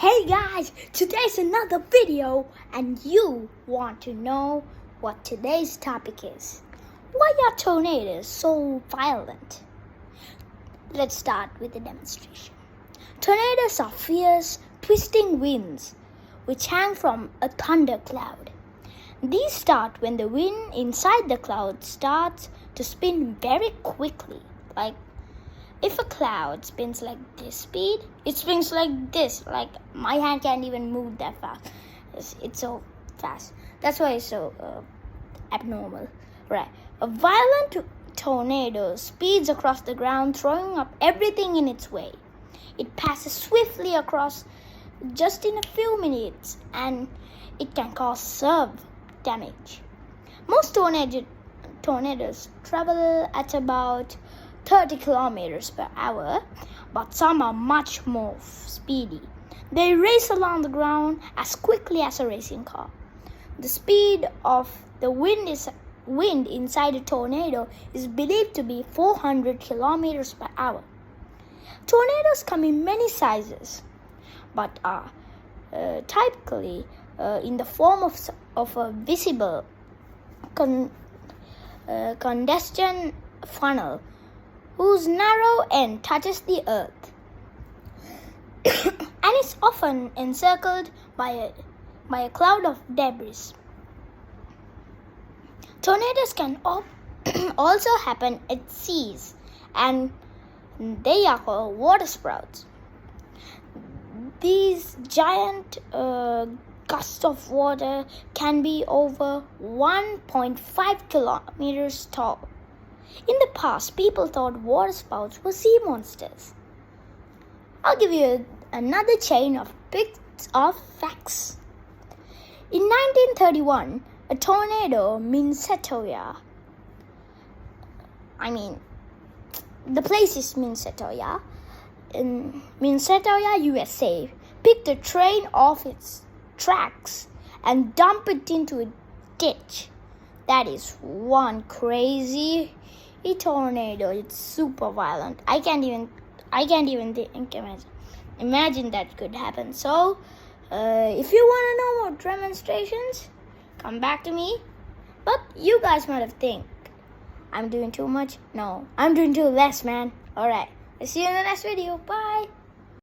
Hey guys, today's another video and you want to know what today's topic is. Why are tornadoes so violent? Let's start with the demonstration. Tornadoes are fierce, twisting winds which hang from a thundercloud. These start when the wind inside the cloud starts to spin very quickly. Like if a cloud spins like this speed, it spins like this. Like my hand can't even move that fast. It's so fast. That's why it's so abnormal. Right. A violent tornado speeds across the ground, throwing up everything in its way. It passes swiftly across just in a few minutes, and it can cause severe damage. Most tornadoes travel at about 30 kilometers per hour, but some are much more speedy. They race along the ground as quickly as a racing car. The speed of the wind inside a tornado is believed to be 400 kilometers per hour. Tornadoes come in many sizes, but are typically in the form of a visible condenser funnel whose narrow end touches the earth and is often encircled by a cloud of debris. Tornadoes can also happen at seas, and they are called waterspouts. These giant gusts of water can be over 1.5 kilometers tall. In the past, people thought waterspouts were sea monsters. I'll give you another chain of bits of facts. In 1931, a tornado the place is Minnesota, in Minnesota, USA, picked a train off its tracks and dumped it into a ditch. That is one crazy tornado. It's super violent. I can't even imagine that could happen. So, if you want to know more demonstrations, come back to me. But you guys might have think I'm doing too much. No, I'm doing too less, man. Alright, I'll see you in the next video. Bye.